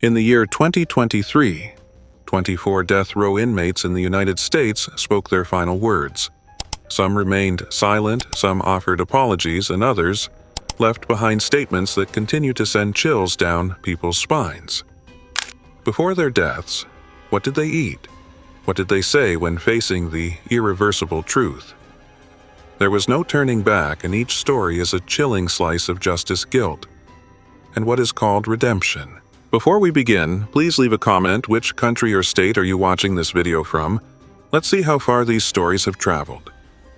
In the year 2023, 24 death row inmates in the United States spoke their final words. Some remained silent, some offered apologies, and others left behind statements that continue to send chills down people's spines. Before their deaths, what did they eat? What did they say when facing the irreversible truth? There was no turning back, and each story is a chilling slice of justice guilt and what is called redemption. Before we begin, please leave a comment which country or state are you watching this video from. Let's see how far these stories have traveled.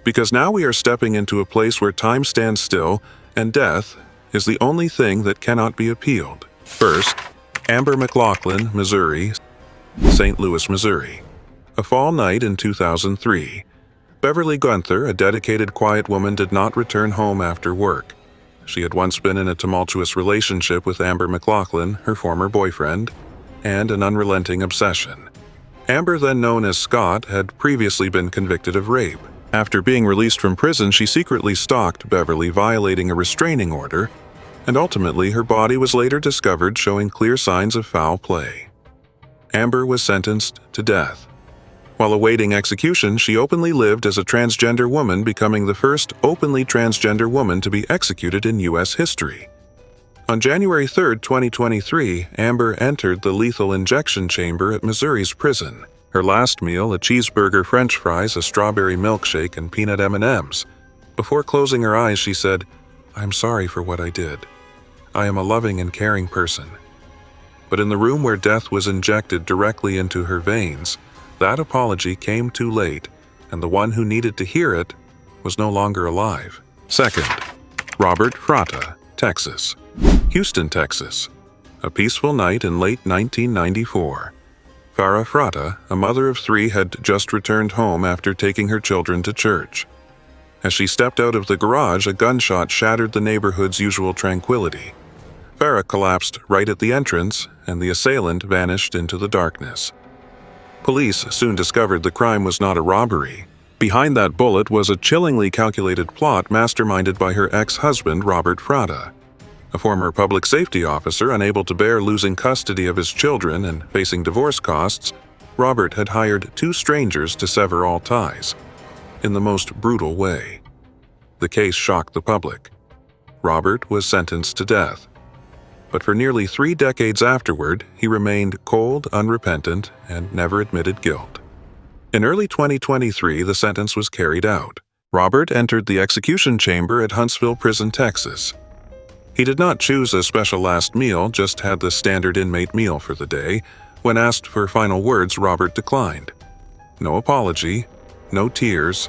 Because now we are stepping into a place where time stands still and death is the only thing that cannot be appealed. First, Amber McLaughlin, Missouri, St. Louis, Missouri. A fall night in 2003. Beverly Gunther, a dedicated, quiet woman, did not return home after work. She had once been in a tumultuous relationship with Amber McLaughlin, her former boyfriend, and an unrelenting obsession. Amber, then known as Scott, had previously been convicted of rape. After being released from prison, she secretly stalked Beverly, violating a restraining order, and ultimately her body was later discovered showing clear signs of foul play. Amber was sentenced to death. While awaiting execution, she openly lived as a transgender woman, becoming the first openly transgender woman to be executed in U.S. history. On January 3, 2023, Amber entered the lethal injection chamber at Missouri's prison. Her last meal, a cheeseburger, french fries, a strawberry milkshake, and peanut M&Ms. Before closing her eyes, she said, "I'm sorry for what I did. I am a loving and caring person." But in the room where death was injected directly into her veins, that apology came too late, and the one who needed to hear it was no longer alive. Second, Robert Fratta, Texas. Houston, Texas. A peaceful night in late 1994. Farrah Fratta, a mother of three, had just returned home after taking her children to church. As she stepped out of the garage, a gunshot shattered the neighborhood's usual tranquility. Farrah collapsed right at the entrance, and the assailant vanished into the darkness. Police soon discovered the crime was not a robbery. Behind that bullet was a chillingly calculated plot masterminded by her ex-husband, Robert Fratta. A former public safety officer, unable to bear losing custody of his children and facing divorce costs, Robert had hired two strangers to sever all ties, in the most brutal way. The case shocked the public. Robert was sentenced to death. But for nearly 3 decades afterward, he remained cold, unrepentant, and never admitted guilt. In early 2023, the sentence was carried out. Robert entered the execution chamber at Huntsville Prison, Texas. He did not choose a special last meal, just had the standard inmate meal for the day. When asked for final words, Robert declined. No apology, no tears,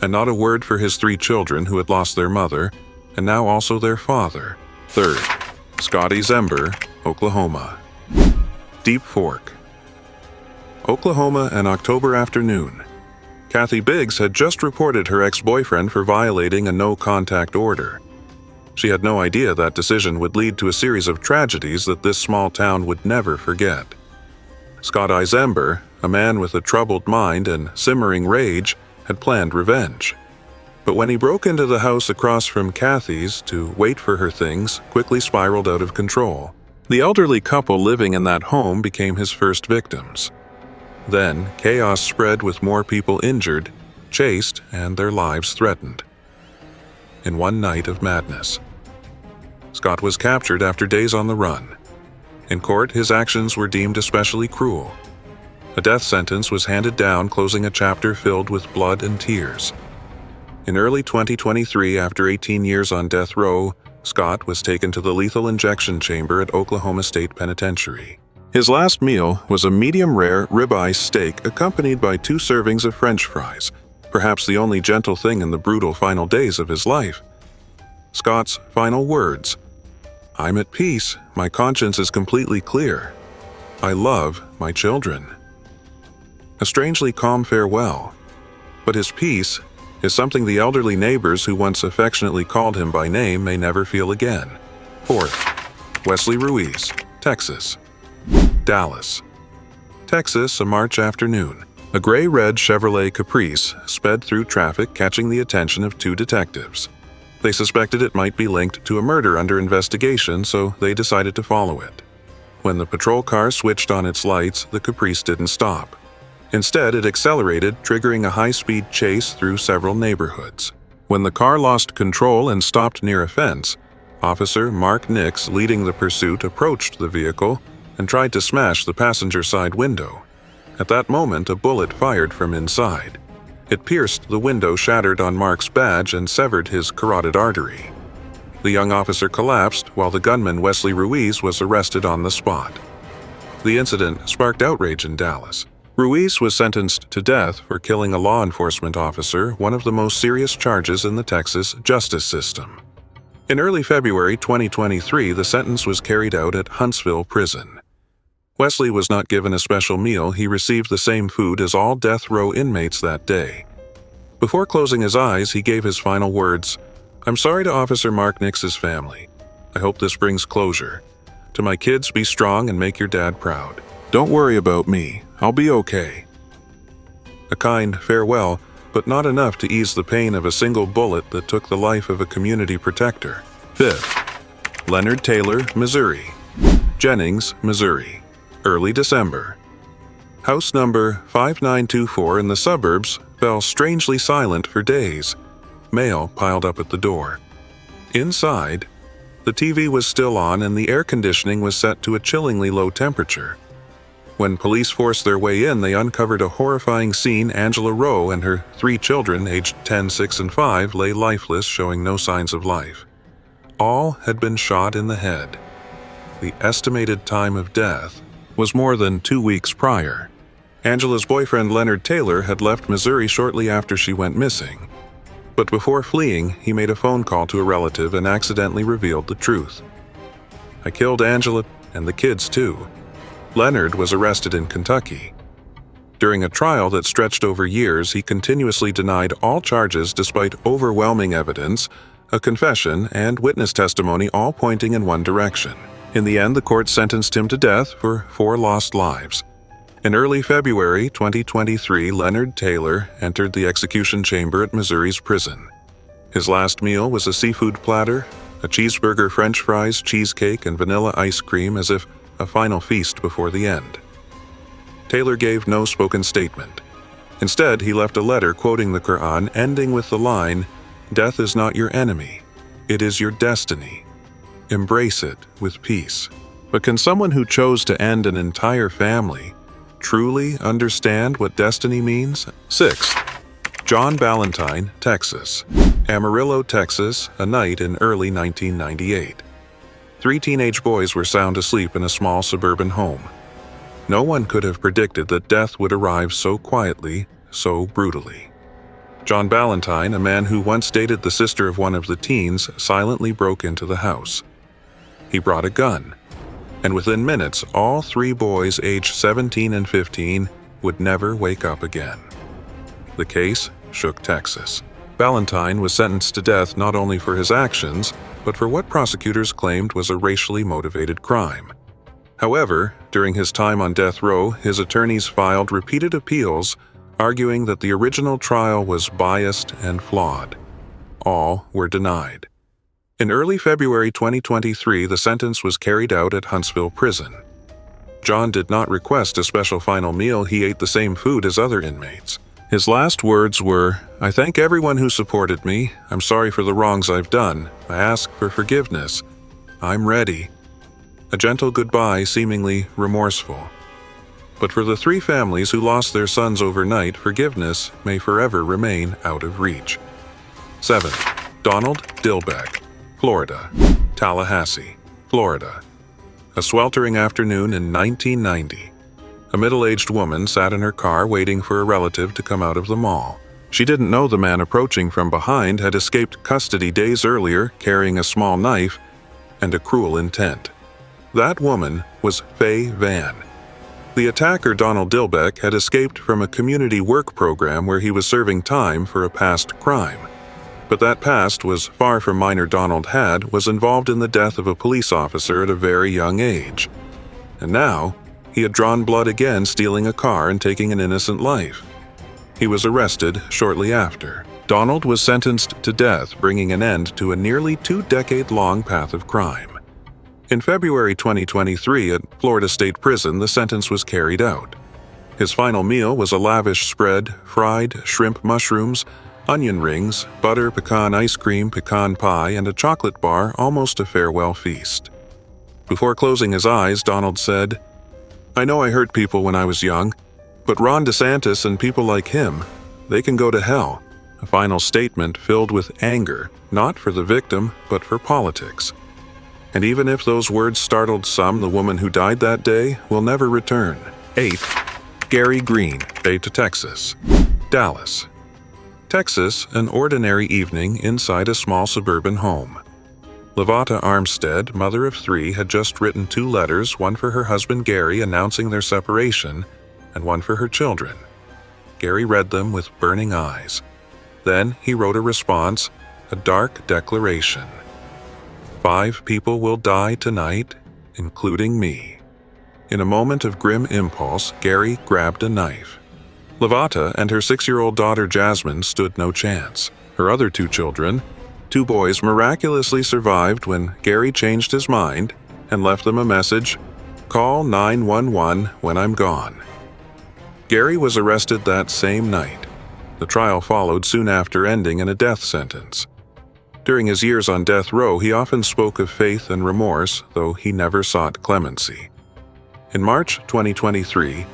and not a word for his 3 children who had lost their mother, and now also their father. Third, Scotty Zember, Oklahoma. Deep Fork, Oklahoma, an October afternoon. Kathy Biggs had just reported her ex-boyfriend for violating a no-contact order. She had no idea that decision would lead to a series of tragedies that this small town would never forget. Scott Eisenberg, a man with a troubled mind and simmering rage, had planned revenge. But when he broke into the house across from Kathy's to wait for her things, quickly spiraled out of control. The elderly couple living in that home became his first victims. Then, chaos spread with more people injured, chased, and their lives threatened. In one night of madness, Scott was captured after days on the run. In court, his actions were deemed especially cruel. A death sentence was handed down, closing a chapter filled with blood and tears. In early 2023, after 18 years on death row, Scott was taken to the lethal injection chamber at Oklahoma State Penitentiary. His last meal was a medium-rare ribeye steak accompanied by 2 servings of french fries, perhaps the only gentle thing in the brutal final days of his life. Scott's final words: "I'm at peace, my conscience is completely clear. I love my children." A strangely calm farewell, but his peace is something the elderly neighbors who once affectionately called him by name may never feel again. Fourth, Wesley Ruiz, Texas. Dallas, Texas, a March afternoon. A gray-red Chevrolet Caprice sped through traffic, catching the attention of 2 detectives. They suspected it might be linked to a murder under investigation, so they decided to follow it. When the patrol car switched on its lights, the Caprice didn't stop. Instead, it accelerated, triggering a high-speed chase through several neighborhoods. When the car lost control and stopped near a fence, Officer Mark Nix, leading the pursuit, approached the vehicle and tried to smash the passenger side window. At that moment, a bullet fired from inside. It pierced the window, shattered on Mark's badge, and severed his carotid artery. The young officer collapsed, while the gunman Wesley Ruiz was arrested on the spot. The incident sparked outrage in Dallas. Ruiz was sentenced to death for killing a law enforcement officer, one of the most serious charges in the Texas justice system. In early February 2023, the sentence was carried out at Huntsville Prison. Wesley was not given a special meal. He received the same food as all death row inmates that day. Before closing his eyes, he gave his final words, "I'm sorry to Officer Mark Nix's family. I hope this brings closure. To my kids, be strong and make your dad proud. Don't worry about me. I'll be okay." A kind farewell, but not enough to ease the pain of a single bullet that took the life of a community protector. 5th, Leonard Taylor, Missouri. Jennings, Missouri. Early December. House number 5924 in the suburbs fell strangely silent for days. Mail piled up at the door. Inside, the TV was still on and the air conditioning was set to a chillingly low temperature. When police forced their way in, they uncovered a horrifying scene. Angela Rowe and her 3 children, aged 10, 6, and 5, lay lifeless, showing no signs of life. All had been shot in the head. The estimated time of death was more than 2 weeks prior. Angela's boyfriend Leonard Taylor had left Missouri shortly after she went missing. But before fleeing, he made a phone call to a relative and accidentally revealed the truth. "I killed Angela and the kids too." Leonard was arrested in Kentucky. During a trial that stretched over years, he continuously denied all charges despite overwhelming evidence, a confession, and witness testimony, all pointing in one direction. In the end, the court sentenced him to death for 4 lost lives. In early February 2023, Leonard Taylor entered the execution chamber at Missouri's prison. His last meal was a seafood platter, a cheeseburger, French fries, cheesecake, and vanilla ice cream, as if a final feast before the end. Taylor gave no spoken statement. Instead, he left a letter quoting the Quran, ending with the line, "Death is not your enemy, it is your destiny. Embrace it with peace." But can someone who chose to end an entire family truly understand what destiny means? 6th, John Balentine, Texas. Amarillo, Texas, a night in early 1998. 3 teenage boys were sound asleep in a small suburban home. No one could have predicted that death would arrive so quietly, so brutally. John Balentine, a man who once dated the sister of one of the teens, silently broke into the house. He brought a gun, and within minutes, all 3 boys aged 17 and 15 would never wake up again. The case shook Texas. Balentine was sentenced to death not only for his actions, but for what prosecutors claimed was a racially motivated crime. However, during his time on death row, his attorneys filed repeated appeals, arguing that the original trial was biased and flawed. All were denied. In early February 2023, the sentence was carried out at Huntsville Prison. John did not request a special final meal. He ate the same food as other inmates. His last words were, "I thank everyone who supported me. I'm sorry for the wrongs I've done. I ask for forgiveness. I'm ready." A gentle goodbye, seemingly remorseful. But for the 3 families who lost their sons overnight, forgiveness may forever remain out of reach. 7th, Donald Dillbeck, Florida. Tallahassee, Florida. A sweltering afternoon in 1990. A middle-aged woman sat in her car waiting for a relative to come out of the mall. She didn't know the man approaching from behind had escaped custody days earlier, carrying a small knife and a cruel intent. That woman was Faye Van. The attacker, Donald Dillbeck, had escaped from a community work program where he was serving time for a past crime. But that past was far from minor. Donald was involved in the death of a police officer at a very young age. And now, he had drawn blood again, stealing a car and taking an innocent life. He was arrested shortly after. Donald was sentenced to death, bringing an end to a nearly 2-decade-long path of crime. In February 2023 at Florida State Prison, the sentence was carried out. His final meal was a lavish spread, fried shrimp mushrooms, onion rings, butter pecan ice cream, pecan pie, and a chocolate bar, almost a farewell feast. Before closing his eyes, Donald said, "I know I hurt people when I was young, but Ron DeSantis and people like him, they can go to hell." A final statement filled with anger, not for the victim, but for politics. And even if those words startled some, the woman who died that day will never return. 8. Gary Green, to Texas. Dallas, Texas, an ordinary evening inside a small suburban home. Lavata Armstead, mother of 3, had just written 2 letters, one for her husband Gary announcing their separation, and one for her children. Gary read them with burning eyes. Then he wrote a response, a dark declaration. 5 people will die tonight, including me. In a moment of grim impulse, Gary grabbed a knife. Lavata and her 6-year-old daughter Jasmine stood no chance. Her other 2 children, 2 boys, miraculously survived when Gary changed his mind and left them a message, "Call 911 when I'm gone." Gary was arrested that same night. The trial followed soon after, ending in a death sentence. During his years on death row, he often spoke of faith and remorse, though he never sought clemency. In March 2023,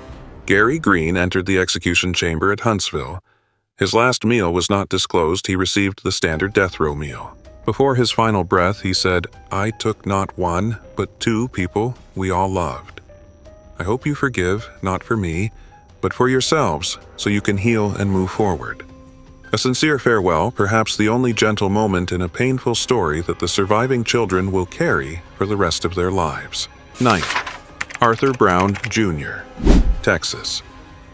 Gary Green entered the execution chamber at Huntsville. His last meal was not disclosed. He received the standard death row meal. Before his final breath, he said, "I took not 1, but 2 people we all loved. I hope you forgive, not for me, but for yourselves, so you can heal and move forward." A sincere farewell, perhaps the only gentle moment in a painful story that the surviving children will carry for the rest of their lives. 9. Arthur Brown, Jr., Texas.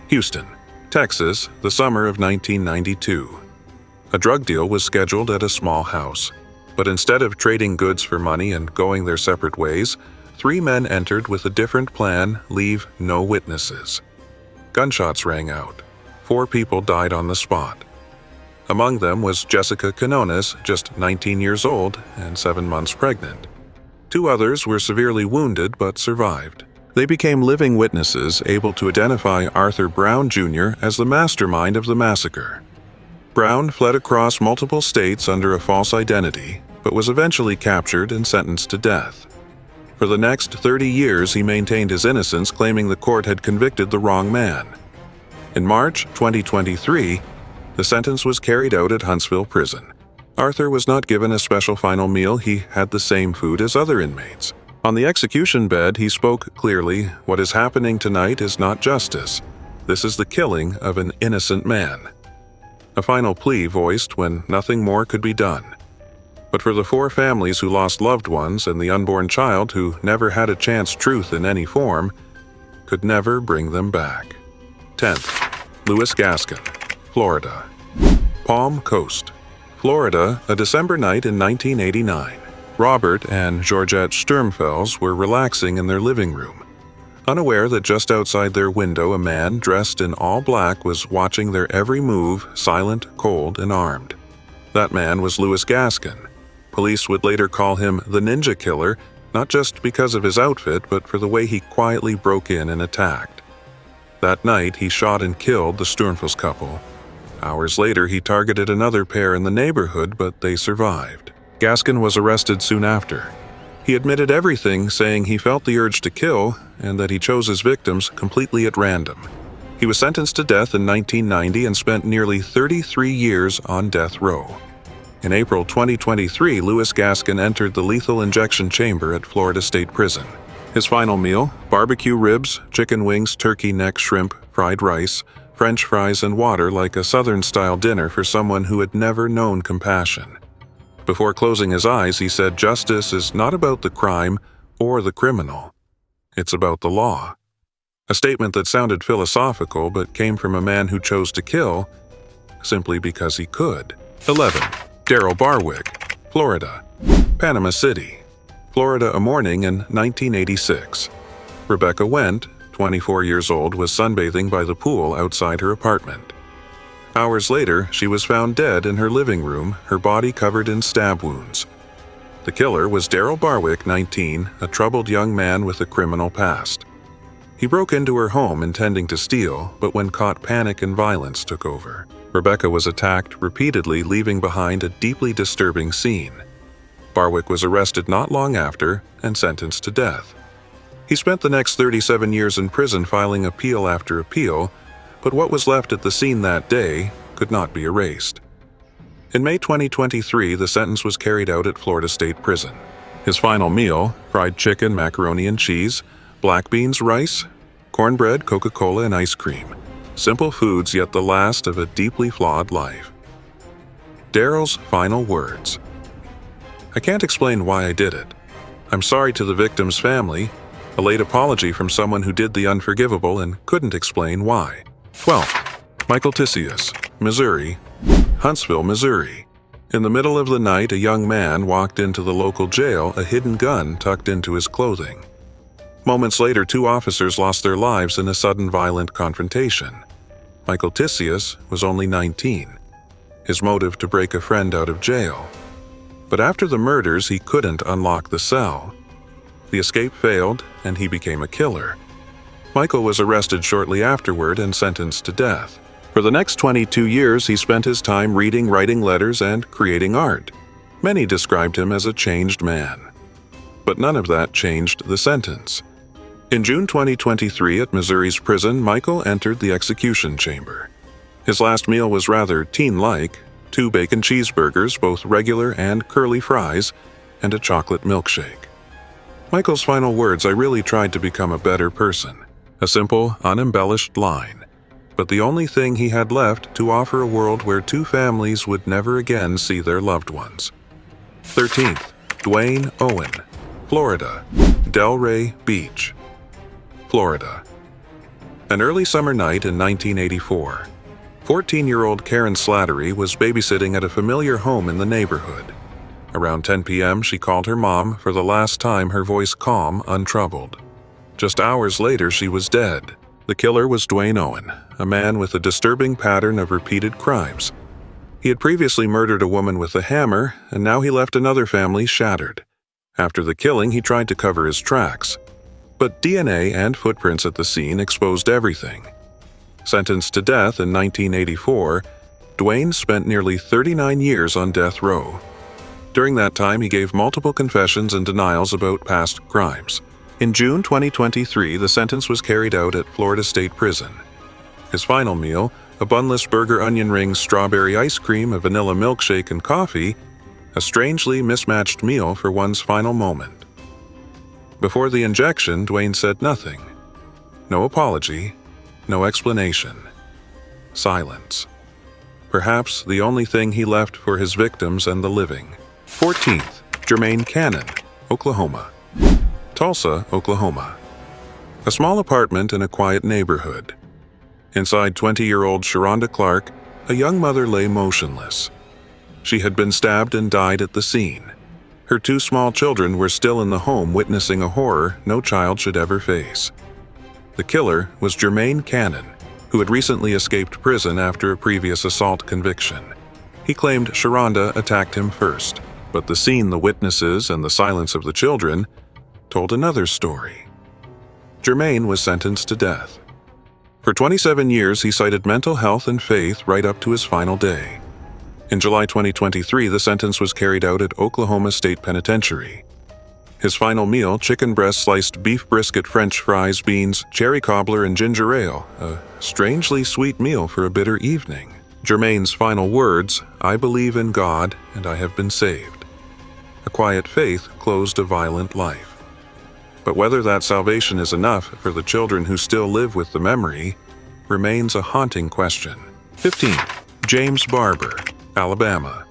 Houston, Texas, the summer of 1992. A drug deal was scheduled at a small house, but instead of trading goods for money and going their separate ways, 3 men entered with a different plan: leave no witnesses. Gunshots rang out. 4 people died on the spot. Among them was Jessica Canones, just 19 years old and 7 months pregnant. 2 others were severely wounded but survived. They became living witnesses, able to identify Arthur Brown Jr. as the mastermind of the massacre. Brown fled across multiple states under a false identity, but was eventually captured and sentenced to death. For the next 30 years, he maintained his innocence, claiming the court had convicted the wrong man. In March 2023, the sentence was carried out at Huntsville Prison. Arthur was not given a special final meal. He had the same food as other inmates. On the execution bed, he spoke clearly, "What is happening tonight is not justice. This is the killing of an innocent man." A final plea voiced when nothing more could be done. But for the 4 families who lost loved ones and the unborn child who never had a chance truth in any form, could never bring them back. 10th. Louis Gaskin, Florida. Palm Coast, Florida, a December night in 1989. Robert and Georgette Sturmfels were relaxing in their living room, unaware that just outside their window a man dressed in all black was watching their every move, silent, cold, and armed. That man was Louis Gaskin. Police would later call him the Ninja Killer, not just because of his outfit, but for the way he quietly broke in and attacked. That night, he shot and killed the Sturmfels couple. Hours later, he targeted another pair in the neighborhood, but they survived. Gaskin was arrested soon after. He admitted everything, saying he felt the urge to kill and that he chose his victims completely at random. He was sentenced to death in 1990 and spent nearly 33 years on death row. In April 2023, Louis Gaskin entered the lethal injection chamber at Florida State Prison. His final meal: barbecue ribs, chicken wings, turkey neck, shrimp, fried rice, French fries, and water, like a Southern-style dinner for someone who had never known compassion. Before closing his eyes, he said, "Justice is not about the crime or the criminal. It's about the law." A statement that sounded philosophical but came from a man who chose to kill simply because he could. 11. Darryl Barwick, Florida. Panama City, Florida, a morning in 1986. Rebecca Wendt, 24 years old, was sunbathing by the pool outside her apartment. Hours later, she was found dead in her living room, her body covered in stab wounds. The killer was Darryl Barwick, 19, a troubled young man with a criminal past. He broke into her home intending to steal, but when caught, panic and violence took over. Rebecca was attacked repeatedly, leaving behind a deeply disturbing scene. Barwick was arrested not long after and sentenced to death. He spent the next 37 years in prison filing appeal after appeal, but what was left at the scene that day could not be erased. In May 2023, the sentence was carried out at Florida State Prison. His final meal, fried chicken, macaroni and cheese, black beans, rice, cornbread, Coca-Cola, and ice cream. Simple foods, yet the last of a deeply flawed life. Darryl's final words. I can't explain why I did it. I'm sorry to the victim's family, a late apology from someone who did the unforgivable and couldn't explain why. 12th, Michael Tisius, Missouri, Huntsville, Missouri. In the middle of the night, a young man walked into the local jail, a hidden gun tucked into his clothing. Moments later, 2 officers lost their lives in a sudden violent confrontation. Michael Tisius was only 19. His motive to break a friend out of jail. But after the murders, he couldn't unlock the cell. The escape failed, and he became a killer. Michael was arrested shortly afterward and sentenced to death. For the next 22 years, he spent his time reading, writing letters, and creating art. Many described him as a changed man. But none of that changed the sentence. In June 2023, at Missouri's prison, Michael entered the execution chamber. His last meal was rather teen-like: 2 bacon cheeseburgers, both regular and curly fries, and a chocolate milkshake. Michael's final words: I really tried to become a better person. A simple, unembellished line. But the only thing he had left to offer a world where 2 families would never again see their loved ones. 13th, Duane Owen, Florida, Delray Beach, Florida. An early summer night in 1984, 14-year-old Karen Slattery was babysitting at a familiar home in the neighborhood. Around 10 p.m., she called her mom, for the last time, her voice calm, untroubled. Just hours later, she was dead. The killer was Duane Owen, a man with a disturbing pattern of repeated crimes. He had previously murdered a woman with a hammer, and now he left another family shattered. After the killing, he tried to cover his tracks. But DNA and footprints at the scene exposed everything. Sentenced to death in 1984, Duane spent nearly 39 years on death row. During that time, he gave multiple confessions and denials about past crimes. In June 2023, the sentence was carried out at Florida State Prison. His final meal, a bunless burger, onion rings, strawberry ice cream, a vanilla milkshake, and coffee, a strangely mismatched meal for one's final moment. Before the injection, Duane said nothing. No apology, no explanation. Silence. Perhaps the only thing he left for his victims and the living. 14th, Jermaine Cannon, Oklahoma. Tulsa, Oklahoma. A small apartment in a quiet neighborhood. Inside 20-year-old Sharonda Clark, a young mother lay motionless. She had been stabbed and died at the scene. Her 2 small children were still in the home, witnessing a horror no child should ever face. The killer was Jermaine Cannon, who had recently escaped prison after a previous assault conviction. He claimed Sharonda attacked him first, but the scene, the witnesses, and the silence of the children told another story. Jermaine was sentenced to death. For 27 years, he cited mental health and faith right up to his final day. In July 2023, the sentence was carried out at Oklahoma State Penitentiary. His final meal, chicken breast, sliced beef brisket, French fries, beans, cherry cobbler, and ginger ale, a strangely sweet meal for a bitter evening. Jermaine's final words: I believe in God and I have been saved. A quiet faith closed a violent life. But whether that salvation is enough for the children who still live with the memory remains a haunting question. 15th, James Barber, Alabama.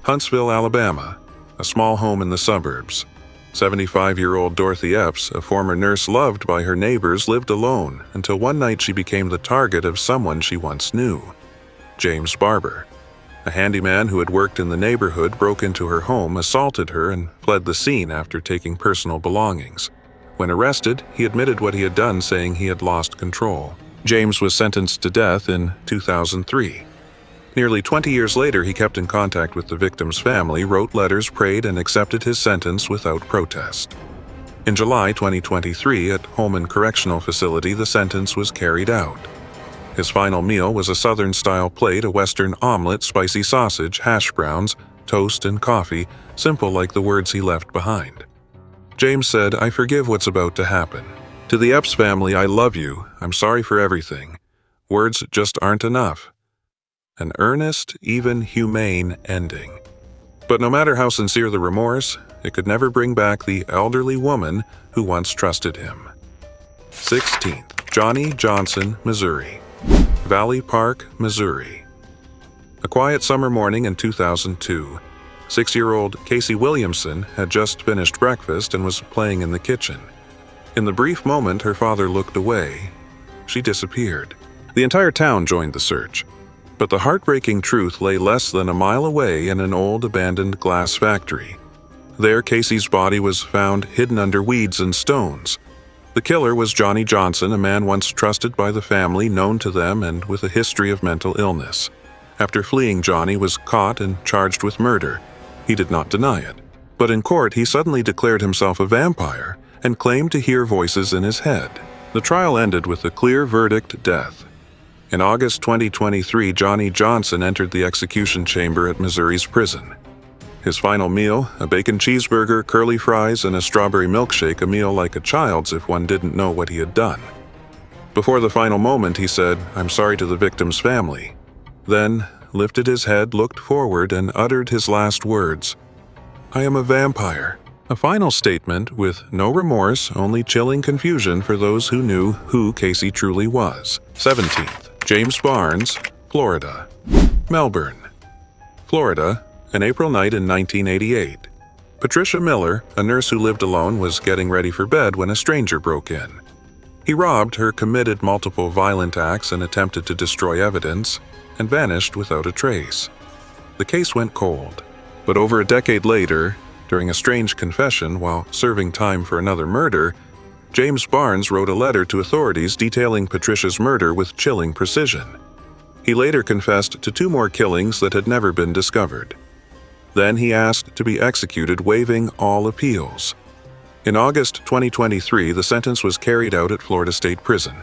Huntsville, Alabama, a small home in the suburbs. 75-year-old Dorothy Epps, a former nurse loved by her neighbors, lived alone until one night she became the target of someone she once knew. James Barber, a handyman who had worked in the neighborhood, broke into her home, assaulted her, and fled the scene after taking personal belongings. When arrested, he admitted what he had done, saying he had lost control. James was sentenced to death in 2003. Nearly 20 years later, he kept in contact with the victim's family, wrote letters, prayed, and accepted his sentence without protest. In July 2023, at Holman Correctional Facility, the sentence was carried out. His final meal was a Southern-style plate, a Western omelet, spicy sausage, hash browns, toast, and coffee, simple like the words he left behind. James said, "I forgive what's about to happen. To the Epps family, I love you. I'm sorry for everything. Words just aren't enough." An earnest, even humane ending. But no matter how sincere the remorse, it could never bring back the elderly woman who once trusted him. 16th, Johnny Johnson, Missouri. Valley Park, Missouri. A quiet summer morning in 2002, 6-year-old Casey Williamson had just finished breakfast and was playing in the kitchen. In the brief moment her father looked away, she disappeared. The entire town joined the search. But the heartbreaking truth lay less than a mile away in an old abandoned glass factory. There, Casey's body was found hidden under weeds and stones. The killer was Johnny Johnson, a man once trusted by the family, known to them, and with a history of mental illness. After fleeing, Johnny was caught and charged with murder. He did not deny it. But in court, he suddenly declared himself a vampire and claimed to hear voices in his head. The trial ended with a clear verdict: death. In August 2023, Johnny Johnson entered the execution chamber at Missouri's prison. His final meal, a bacon cheeseburger, curly fries, and a strawberry milkshake, a meal like a child's if one didn't know what he had done. Before the final moment, he said, "I'm sorry to the victim's family." Then lifted his head, looked forward, and uttered his last words, "I am a vampire." A final statement with no remorse, only chilling confusion for those who knew who Casey truly was. 17th, James Barnes, Florida. Melbourne, Florida, an April night in 1988. Patricia Miller, a nurse who lived alone, was getting ready for bed when a stranger broke in. He robbed her, committed multiple violent acts, and attempted to destroy evidence, and vanished without a trace. The case went cold. But over a decade later, during a strange confession while serving time for another murder, James Barnes wrote a letter to authorities detailing Patricia's murder with chilling precision. He later confessed to 2 more killings that had never been discovered. Then he asked to be executed, waiving all appeals. In August 2023, the sentence was carried out at Florida State Prison.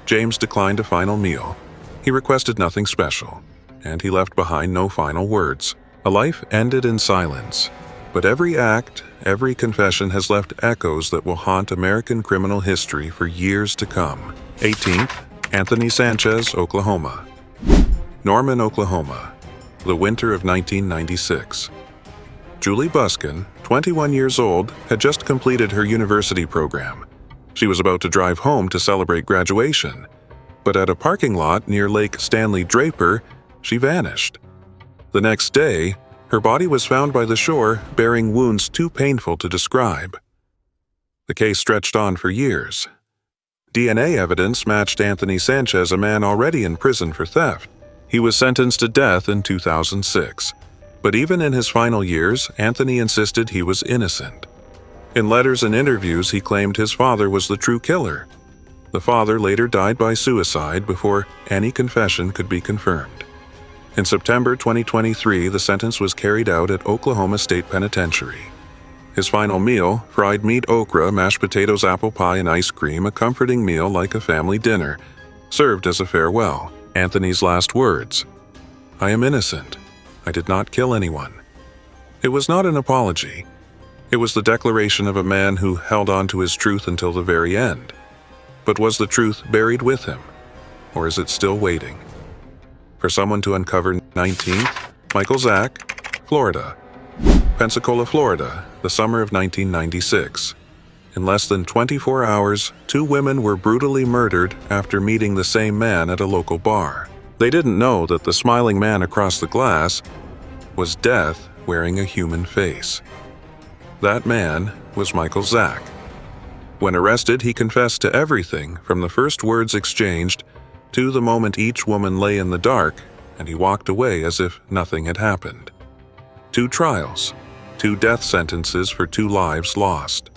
James declined a final meal. He requested nothing special, and he left behind no final words. A life ended in silence. But every act, every confession has left echoes that will haunt American criminal history for years to come. 18th, Anthony Sanchez, Oklahoma. Norman, Oklahoma. The winter of 1996. Julie Buskin, 21 years old, had just completed her university program. She was about to drive home to celebrate graduation. But at a parking lot near Lake Stanley Draper, she vanished. The next day, her body was found by the shore, bearing wounds too painful to describe. The case stretched on for years. DNA evidence matched Anthony Sanchez, a man already in prison for theft. He was sentenced to death in 2006. But even in his final years, Anthony insisted he was innocent. In letters and interviews, he claimed his father was the true killer. The father later died by suicide before any confession could be confirmed. In September 2023, the sentence was carried out at Oklahoma State Penitentiary. His final meal, fried meat okra, mashed potatoes, apple pie, and ice cream, a comforting meal like a family dinner, served as a farewell. Anthony's last words, "I am innocent. I did not kill anyone." It was not an apology. It was the declaration of a man who held on to his truth until the very end. But was the truth buried with him? Or is it still waiting for someone to uncover? 19th, Michael Zack, Florida. Pensacola, Florida, the summer of 1996. In less than 24 hours, 2 women were brutally murdered after meeting the same man at a local bar. They didn't know that the smiling man across the glass was death wearing a human face. That man was Michael Zack. When arrested, he confessed to everything from the first words exchanged to the moment each woman lay in the dark, and he walked away as if nothing had happened. 2 trials, 2 death sentences for 2 lives lost.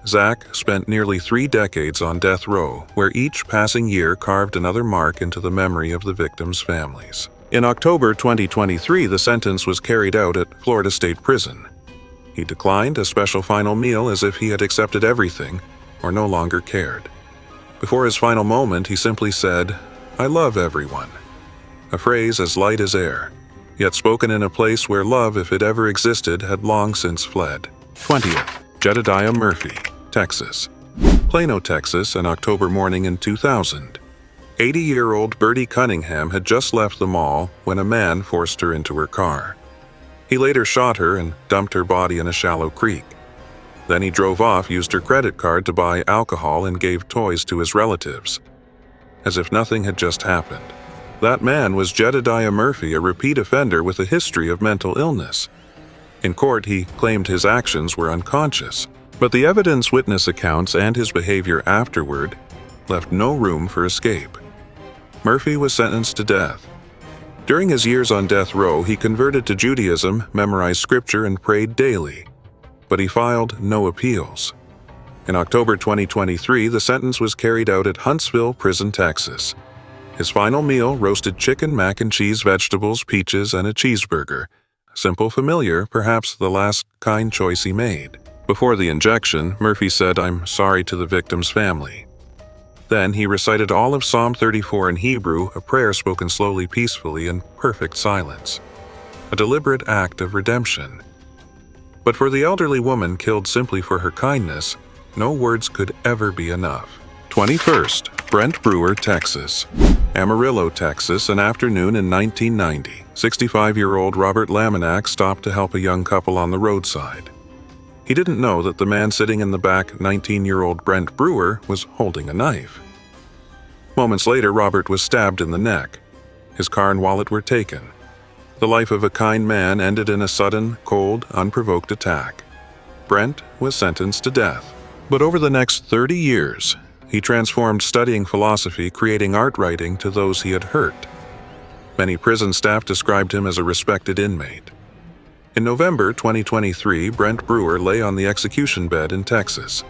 Zack spent nearly 3 decades on death row, where each passing year carved another mark into the memory of the victims' families. In October 2023, the sentence was carried out at Florida State Prison. He declined a special final meal as if he had accepted everything or no longer cared. Before his final moment, he simply said, "I love everyone," a phrase as light as air, yet spoken in a place where love, if it ever existed, had long since fled. 20th, Jedidiah Murphy, Texas. Plano, Texas, an October morning in 2000. 80-year-old Bertie Cunningham had just left the mall when a man forced her into her car. He later shot her and dumped her body in a shallow creek. Then he drove off, used her credit card to buy alcohol, and gave toys to his relatives. As if nothing had just happened. That man was Jedidiah Murphy, a repeat offender with a history of mental illness. In court, he claimed his actions were unconscious, but the evidence, witness accounts, and his behavior afterward left no room for escape. Murphy was sentenced to death. During his years on death row, he converted to Judaism, memorized scripture, and prayed daily. But he filed no appeals. In October 2023, the sentence was carried out at Huntsville Prison, Texas. His final meal, roasted chicken, mac and cheese, vegetables, peaches, and a cheeseburger. Simple, familiar, perhaps the last kind choice he made. Before the injection, Murphy said, "I'm sorry to the victim's family." Then he recited all of Psalm 34 in Hebrew, a prayer spoken slowly, peacefully, in perfect silence. A deliberate act of redemption. But for the elderly woman killed simply for her kindness, no words could ever be enough. 21st, Brent Brewer, Texas. Amarillo, Texas, an afternoon in 1990. 65-year-old Robert Laminack stopped to help a young couple on the roadside. He didn't know that the man sitting in the back, 19-year-old Brent Brewer, was holding a knife. Moments later, Robert was stabbed in the neck. His car and wallet were taken. The life of a kind man ended in a sudden, cold, unprovoked attack. Brent was sentenced to death. But over the next 30 years, he transformed studying philosophy, creating art, writing to those he had hurt. Many prison staff described him as a respected inmate. In November 2023, Brent Brewer lay on the execution bed in Texas.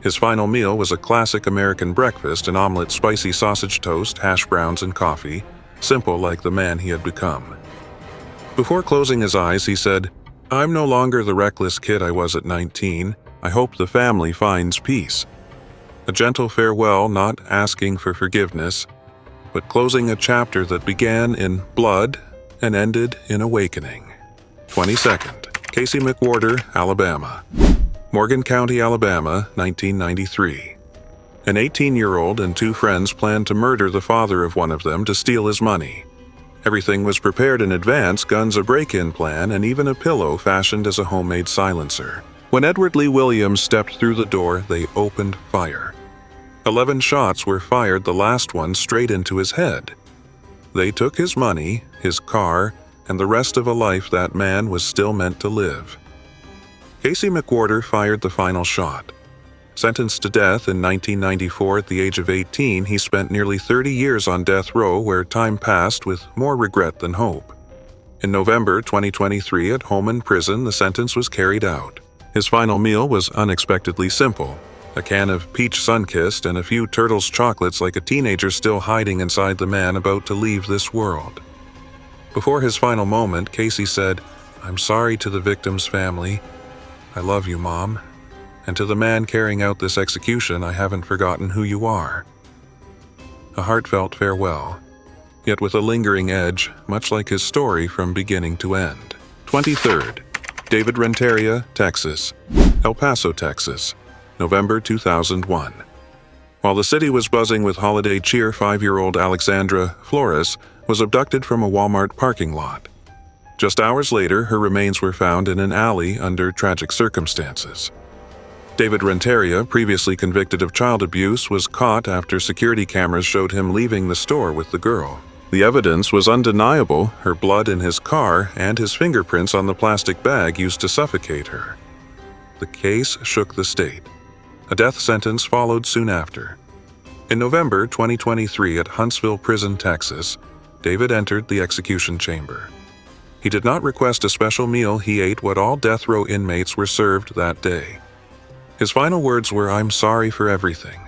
His final meal was a classic American breakfast, an omelet, spicy sausage toast, hash browns, and coffee, simple like the man he had become. Before closing his eyes, he said, "I'm no longer the reckless kid I was at 19. I hope the family finds peace." A gentle farewell, not asking for forgiveness, but closing a chapter that began in blood and ended in awakening. 22nd, Casey McWhorter, Alabama. Morgan County, Alabama, 1993. An 18-year-old and two friends planned to murder the father of one of them to steal his money. Everything was prepared in advance, guns, a break-in plan, and even a pillow fashioned as a homemade silencer. When Edward Lee Williams stepped through the door, they opened fire. 11 shots were fired, the last one straight into his head. They took his money, his car, and the rest of a life that man was still meant to live. Casey McWhorter fired the final shot. Sentenced to death in 1994 at the age of 18, he spent nearly 30 years on death row where time passed with more regret than hope. In November 2023 at Holman Prison, the sentence was carried out. His final meal was unexpectedly simple. A can of peach Sunkist and a few Turtles chocolates like a teenager still hiding inside the man about to leave this world. Before his final moment, Casey said, "I'm sorry to the victim's family. I love you, Mom. And to the man carrying out this execution, I haven't forgotten who you are." A heartfelt farewell, yet with a lingering edge, much like his story from beginning to end. 23rd, David Renteria, Texas. El Paso, Texas, November 2001. While the city was buzzing with holiday cheer, 5-year-old Alexandra Flores was abducted from a Walmart parking lot. Just hours later, her remains were found in an alley under tragic circumstances. David Renteria, previously convicted of child abuse, was caught after security cameras showed him leaving the store with the girl. The evidence was undeniable, her blood in his car and his fingerprints on the plastic bag used to suffocate her. The case shook the state. A death sentence followed soon after. In November 2023 at Huntsville Prison, Texas, David entered the execution chamber. He did not request a special meal, he ate what all death row inmates were served that day. His final words were, "I'm sorry for everything.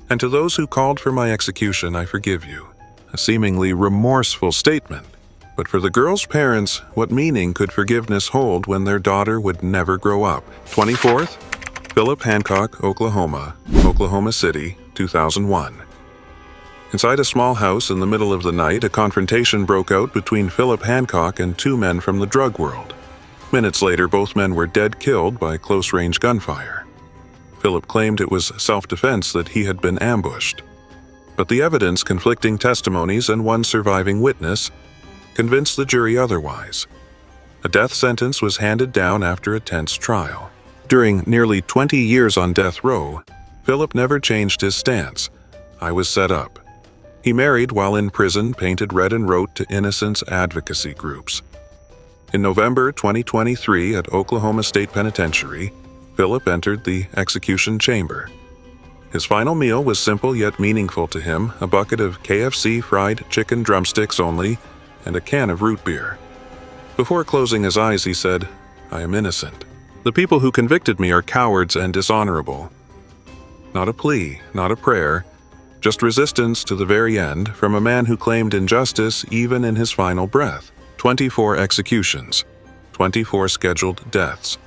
And to those who called for my execution, I forgive you." A seemingly remorseful statement, But for the girl's parents, what meaning could forgiveness hold when their daughter would never grow up? 24th, Phillip Hancock, Oklahoma City, 2001. Inside a small house in the middle of the night, a confrontation broke out between Phillip Hancock and two men from the drug world. Minutes later, both men were dead killed by close-range gunfire. Phillip claimed it was self-defense, that he had been ambushed. But the evidence, conflicting testimonies, and one surviving witness convinced the jury otherwise. A death sentence was handed down after a tense trial. During nearly 20 years on death row, Phillip never changed his stance. "I was set up." He married while in prison, painted red, and wrote to innocence advocacy groups. In November 2023 at Oklahoma State Penitentiary, Phillip entered the execution chamber. His final meal was simple yet meaningful to him: a bucket of KFC fried chicken drumsticks only, and a can of root beer. Before closing his eyes, he said, "I am innocent. The people who convicted me are cowards and dishonorable." Not a plea, not a prayer, just resistance to the very end from a man who claimed injustice even in his final breath. 24 executions, 24 scheduled deaths.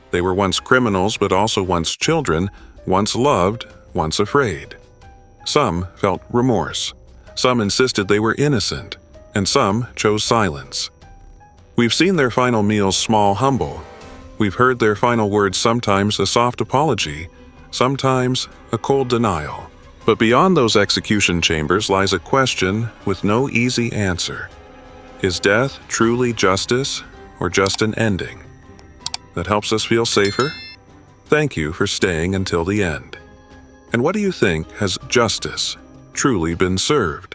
They were once criminals, but also once children, once loved, once afraid. Some felt remorse. Some insisted they were innocent, and some chose silence. We've seen their final meals small, humble. We've heard their final words, sometimes a soft apology, sometimes a cold denial. But beyond those execution chambers lies a question with no easy answer. Is death truly justice, or just an ending that helps us feel safer? Thank you for staying until the end. And what do you think, has justice truly been served?